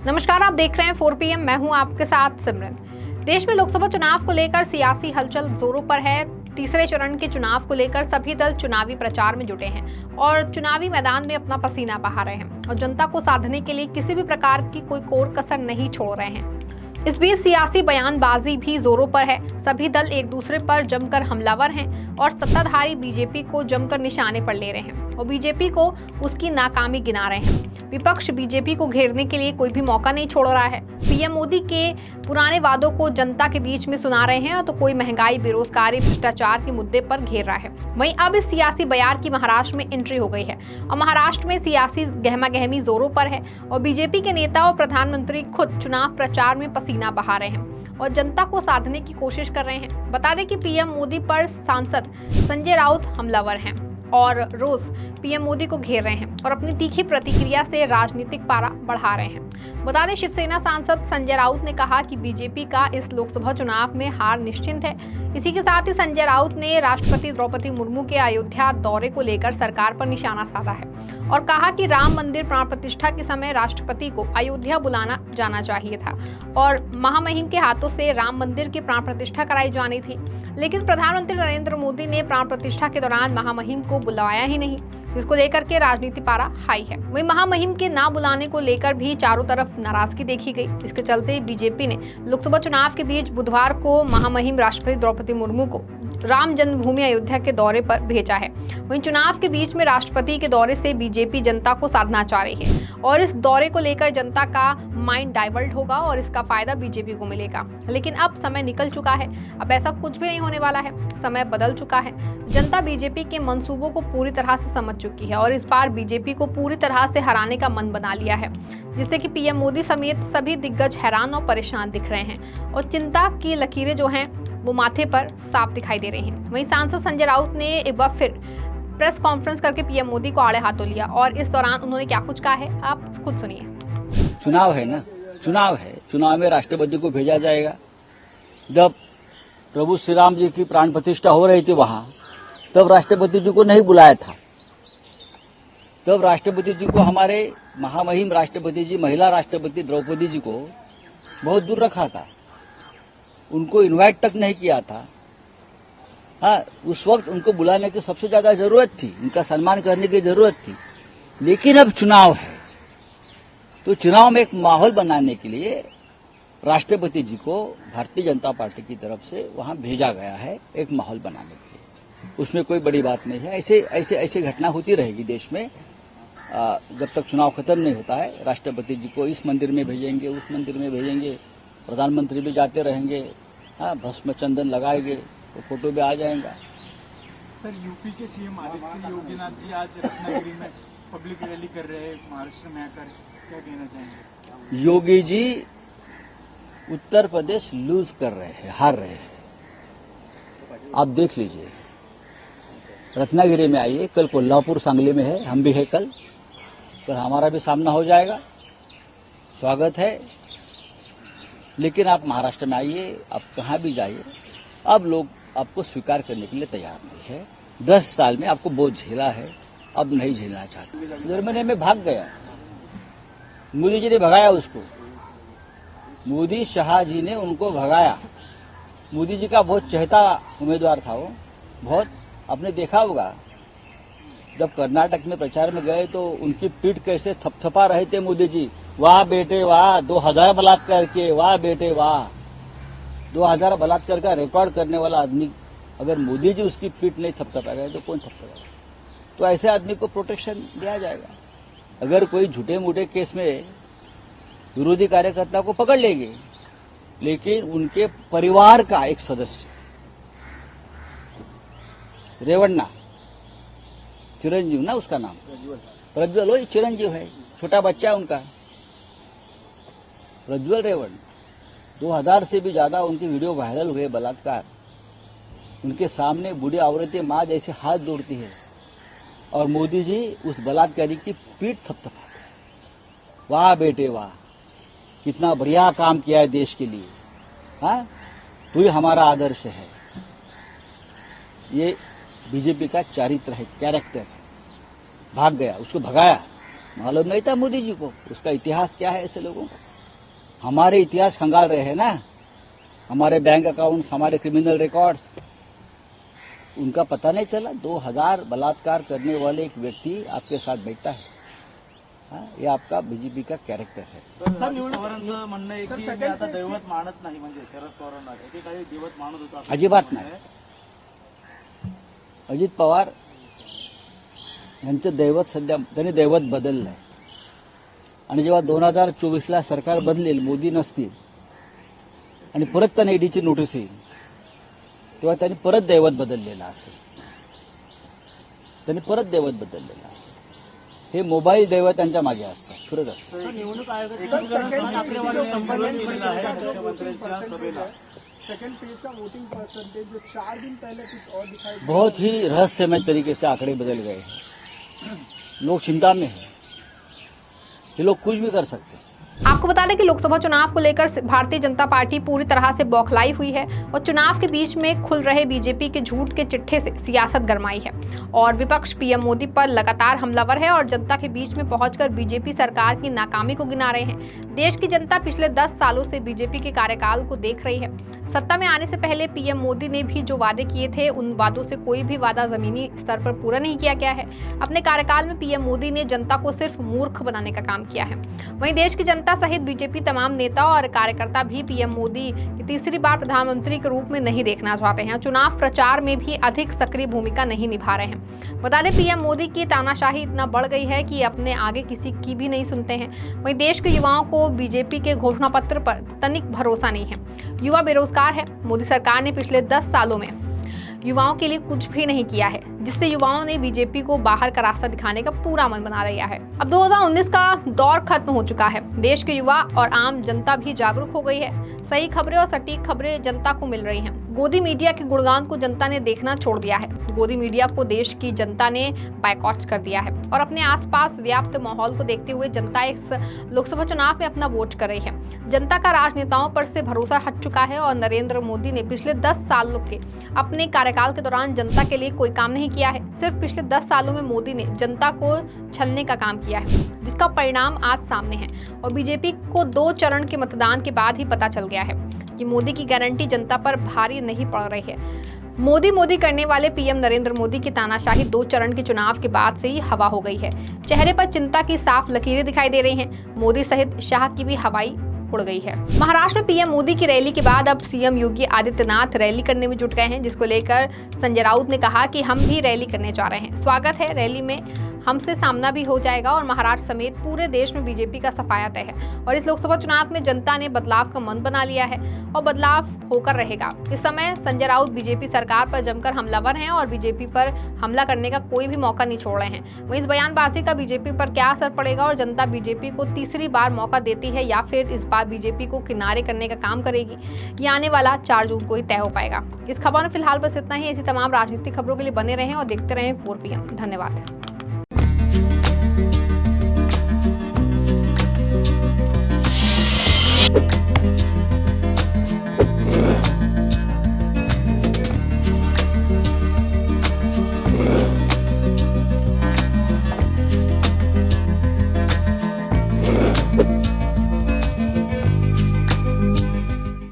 नमस्कार, आप देख रहे हैं 4 PM। मैं हूं आपके साथ सिमरन। देश में लोकसभा चुनाव को लेकर सियासी हलचल जोरों पर है। तीसरे चरण के चुनाव को लेकर सभी दल चुनावी प्रचार में जुटे हैं और चुनावी मैदान में अपना पसीना बहा रहे हैं और जनता को साधने के लिए किसी भी प्रकार की कोई कोर कसर नहीं छोड़ रहे हैं। इस बीच सियासी बयानबाजी भी जोरों पर है। सभी दल एक दूसरे पर जमकर हमलावर हैं और सत्ताधारी बीजेपी को जमकर निशाने पर ले रहे हैं और बीजेपी को उसकी नाकामी गिना रहे हैं। विपक्ष बीजेपी को घेरने के लिए कोई भी मौका नहीं छोड़ रहा है। पीएम मोदी के पुराने वादों को जनता के बीच में सुना रहे हैं तो कोई महंगाई, बेरोजगारी, भ्रष्टाचार के मुद्दे पर घेर रहा है। वहीं अब इस सियासी बयार की महाराष्ट्र में एंट्री हो गई है और महाराष्ट्र में सियासी गहमागहमी जोरों पर है और बीजेपी के नेता और प्रधानमंत्री खुद चुनाव प्रचार में पसीना बहा रहे हैं और जनता को साधने की कोशिश कर रहे हैं। बता दें कि पीएम मोदी पर सांसद संजय राउत हमलावर हैं और रोज पीएम मोदी को घेर रहे हैं और अपनी तीखी प्रतिक्रिया से राजनीतिक पारा बढ़ा रहे हैं। बता दें, शिवसेना सांसद संजय राउत ने कहा कि बीजेपी का इस लोकसभा चुनाव में हार निश्चित है। इसी के साथ ही संजय राउत ने राष्ट्रपति द्रौपदी मुर्मू के अयोध्या दौरे को लेकर सरकार पर निशाना साधा है और कहा कि राम मंदिर प्राण प्रतिष्ठा के समय राष्ट्रपति को अयोध्या बुलाना जाना चाहिए था और महामहिम के हाथों से राम मंदिर की प्राण प्रतिष्ठा कराई जानी थी, लेकिन प्रधानमंत्री नरेंद्र मोदी ने प्राण प्रतिष्ठा के दौरान महामहिम को बुलाया ही नहीं, जिसको लेकर के राजनीति पारा हाई है। वहीं महामहिम के ना बुलाने को लेकर भी चारों तरफ नाराजगी देखी गई। इसके चलते बीजेपी ने लोकसभा चुनाव के बीच बुधवार को महामहिम राष्ट्रपति द्रौपदी मुर्मू को राम जन्मभूमि अयोध्या के दौरे पर भेजा है। वहीं चुनाव के बीच में राष्ट्रपति के दौरे से बीजेपी जनता को साधना चाह रही है और इस दौरे को लेकर जनता का माइंड डाइवर्ट होगा और इसका फायदा बीजेपी को मिलेगा। लेकिन अब समय निकल चुका है, अब ऐसा कुछ भी नहीं होने वाला है। समय बदल चुका है। जनता बीजेपी के मंसूबों को पूरी तरह से समझ चुकी है और इस बार बीजेपी को पूरी तरह से हराने का मन बना लिया है, जिससे कि पीएम मोदी समेत सभी दिग्गज हैरान और परेशान दिख रहे हैं और चिंता की लकीरें जो हैं वो माथे पर साफ दिखाई दे रही हैं। वहीं सांसद संजय राउत ने एक बार फिर प्रेस कॉन्फ्रेंस करके पीएम मोदी को आड़े हाथों लिया और इस दौरान उन्होंने क्या कुछ कहा है, आप खुद सुनिए। चुनाव है ना, चुनाव है। चुनाव में राष्ट्रपति को भेजा जाएगा। जब प्रभु श्री राम जी की प्राण प्रतिष्ठा हो रही थी वहां, तब राष्ट्रपति जी को नहीं बुलाया था। तब राष्ट्रपति जी को हमारे महामहिम राष्ट्रपति जी, महिला राष्ट्रपति द्रौपदी जी को बहुत दूर रखा था, उनको इनवाइट तक नहीं किया था। हाँ, उस वक्त उनको बुलाने की सबसे ज्यादा जरूरत थी, उनका सम्मान करने की जरूरत थी। लेकिन अब चुनाव है तो चुनाव में एक माहौल बनाने के लिए राष्ट्रपति जी को भारतीय जनता पार्टी की तरफ से वहां भेजा गया है, एक माहौल बनाने के लिए। उसमें कोई बड़ी बात नहीं है। ऐसे घटना होती रहेगी देश में। जब तक चुनाव खत्म नहीं होता है, राष्ट्रपति जी को इस मंदिर में भेजेंगे, उस मंदिर में भेजेंगे, प्रधानमंत्री भी जाते रहेंगे। हाँ, भस्म चंदन लगाएंगे तो फोटो भी आ जाएगा। सर, यूपी के सीएम आदित्य योगीनाथ जी आज रत्नागिरी में पब्लिक रैली कर रहे हैं, महाराष्ट्र में आकर क्या कहना चाहेंगे? योगी जी उत्तर प्रदेश लूज कर रहे हैं, हार रहे हैं। आप देख लीजिए, रत्नागिरी में आइए, कल कोल्हापुर सांगली में है, हम भी है कल हमारा भी सामना हो जाएगा। स्वागत है। लेकिन आप महाराष्ट्र में आइए, आप कहां भी जाइए, अब लोग आपको स्वीकार करने के लिए तैयार नहीं है। 10 साल में आपको बहुत झेला है, अब नहीं झेलना चाहते। जर्मनी में भाग गया, मोदी जी ने भगाया उसको। मोदी शाह जी ने उनको भगाया। मोदी जी का बहुत चहेता उम्मीदवार था वो, बहुत। आपने देखा होगा, जब कर्नाटक में प्रचार में गए तो उनकी पीठ कैसे थपथपा रहे थे मोदी जी। वाह बेटे वाह, 2000 बलात्कार किए, वाह बेटे वाह। 2000 बलात्कार का रिकॉर्ड करने वाला आदमी, अगर मोदी जी उसकी पीठ नहीं थपथपा गए तो कौन थपथपाएगा? तो ऐसे आदमी को प्रोटेक्शन दिया जाएगा। अगर कोई झूठे मूठे केस में विरोधी कार्यकर्ता को पकड़ लेंगे, लेकिन उनके परिवार का एक सदस्य, रेवन्ना, चिरंजीव ना उसका नाम, प्रज्वल हो, चिरंजीव है, छोटा बच्चा है उनका, प्रज्वल रेवन्ना। 2000 से भी ज्यादा उनके वीडियो वायरल हुए बलात्कार। उनके सामने बूढ़ी औरतें मां जैसे हाथ जोड़ती है और मोदी जी उस बलात्कारी की पीठ थपथपाते। वाह बेटे वाह, कितना बढ़िया काम किया है देश के लिए। हाँ, तू ही हमारा आदर्श है। ये बीजेपी का चारित्र है, कैरेक्टर है। भाग गया, उसको भगाया। मालूम नहीं था मोदी जी को उसका इतिहास क्या है ऐसे लोगों का। हमारे इतिहास खंगाल रहे हैं ना, हमारे बैंक अकाउंट्स, हमारे क्रिमिनल रिकॉर्ड्स, उनका पता नहीं चला। 2000 बलात्कार करने वाले एक व्यक्ति आपके साथ बैठता है। हाँ, ये आपका बीजेपी का कैरेक्टर है। पवारांचं म्हणणं आहे की मी आता दैवत मानत नाही, म्हणजे शरद पवारांना ते काही दैवत मानत होता असं अजिबात नाही. अजित पवार यांचं दैवत सध्या त्यांनी दैवत बदललंय आणि जेव्हा 2024ला सरकार बदलेल, मोदी नसतील आणि परत त्यांना ईडीची नोटीस येईल, तेव्हा त्यांनी परत दैवत बदललेलं असेल. त्यांनी परत दैवत बदललेलं असेल. हे मोबाईल दैवत त्यांच्या मागे असतात, फिरत असतात. निवडणूक आयोगाच्या आकडेवारीने केलेलं आहे मुख्यमंत्र्यांच्या सभेला. सेकंड फेज का वोटिंग परसेंटेज जो 4 दिन पहले कुछ और दिखाई दिया। बहुत ही रहस्यमय तरीके से आंकड़े बदल गए हैं. लोग चिंता में हैं. ये लोग कुछ भी कर सकते हैं. आपको बता दें कि लोकसभा चुनाव को लेकर भारतीय जनता पार्टी पूरी तरह से बौखलाई हुई है और चुनाव के बीच में खुल रहे बीजेपी के झूठ के चिट्ठे से सियासत गरमाई है और विपक्ष पीएम मोदी पर लगातार हमलावर है और जनता के बीच में पहुंचकर बीजेपी सरकार की नाकामी को गिना रहे हैं. देश की जनता पिछले 10 सालों से बीजेपी के कार्यकाल को देख रही है. सत्ता में आने से पहले पीएम मोदी ने भी जो वादे किए थे, उन वादों से कोई भी वादा जमीनी स्तर पर पूरा नहीं किया गया है. अपने कार्यकाल में पीएम मोदी ने जनता को सिर्फ मूर्ख बनाने का काम किया है. वहीं देश की जनता सहित बीजेपी तमाम नेता और कार्यकर्ता भी पीएम मोदी की तीसरी बार प्रधानमंत्री के रूप में नहीं देखना चाहते हैं. चुनाव प्रचार में भी अधिक सक्रिय भूमिका नहीं निभा रहे हैं. बता दें, पीएम मोदी की तानाशाही इतना बढ़ गई है कि अपने आगे किसी की भी नहीं सुनते हैं. वहीं देश के युवाओं को बीजेपी के घोषणा पत्र पर तनिक भरोसा नहीं है. युवा बेरोजगार है. मोदी सरकार ने पिछले 10 सालों में युवाओं के लिए कुछ भी नहीं किया है, जिससे युवाओं ने बीजेपी को बाहर का रास्ता दिखाने का पूरा मन बना लिया है. अब 2019 का दौर खत्म हो चुका है. देश के युवा और आम जनता भी जागरूक हो गई है. सही खबरें और सटीक खबरें जनता को मिल रही हैं. गोदी मीडिया के गुणगान को जनता ने देखना छोड़ दिया है. गोदी मीडिया को देश की जनता ने बायकॉट कर दिया है और अपने आसपास व्याप्त माहौल को देखते हुए जनता इस लोकसभा चुनाव में अपना वोट कर रही है. जनता का राजनेताओं पर से भरोसा हट चुका है और नरेंद्र मोदी ने पिछले 10 सालों के अपने कार्यकाल के दौरान जनता के लिए कोई काम नहीं किया है. सिर्फ पिछले 10 सालों में मोदी ने जनता को छलने का काम किया है, जिसका परिणाम आज सामने है और बीजेपी को 2 चरण के मतदान के बाद ही पता चल गया है कि मोदी की गारंटी जनता पर भारी नहीं पड़ रही है. मोदी मोदी करने वाले पीएम नरेंद्र मोदी की तानाशाही 2 चरण के चुनाव के बाद से ही हवा हो गई है. चेहरे पर चिंता की साफ लकीरें दिखाई दे रही हैं. मोदी सहित शाह की भी हवाई उड़ गई है. महाराष्ट्र में पीएम मोदी की रैली के बाद अब सीएम योगी आदित्यनाथ रैली करने में जुट गए हैं, जिसको लेकर संजय राउत ने कहा कि हम भी रैली करने जा रहे हैं. स्वागत है. रैली में हमसे सामना भी हो जाएगा और महाराष्ट्र समेत पूरे देश में बीजेपी का सफाया तय है और इस लोकसभा चुनाव में जनता ने बदलाव का मन बना लिया है और बदलाव होकर रहेगा. इस समय संजय राउत बीजेपी सरकार पर जमकर हमलावर हैं और बीजेपी पर हमला करने का कोई भी मौका नहीं छोड़ रहे हैं. वहीं इस बयानबाजी का बीजेपी पर क्या असर पड़ेगा और जनता बीजेपी को तीसरी बार मौका देती है या फिर इस बार बीजेपी को किनारे करने का काम करेगी, ये आने वाला 4 जून को ही तय हो पाएगा. इस खबर में फिलहाल बस इतना ही. ऐसी तमाम राजनीतिक खबरों के लिए बने रहें और देखते रहें 4 PM. धन्यवाद.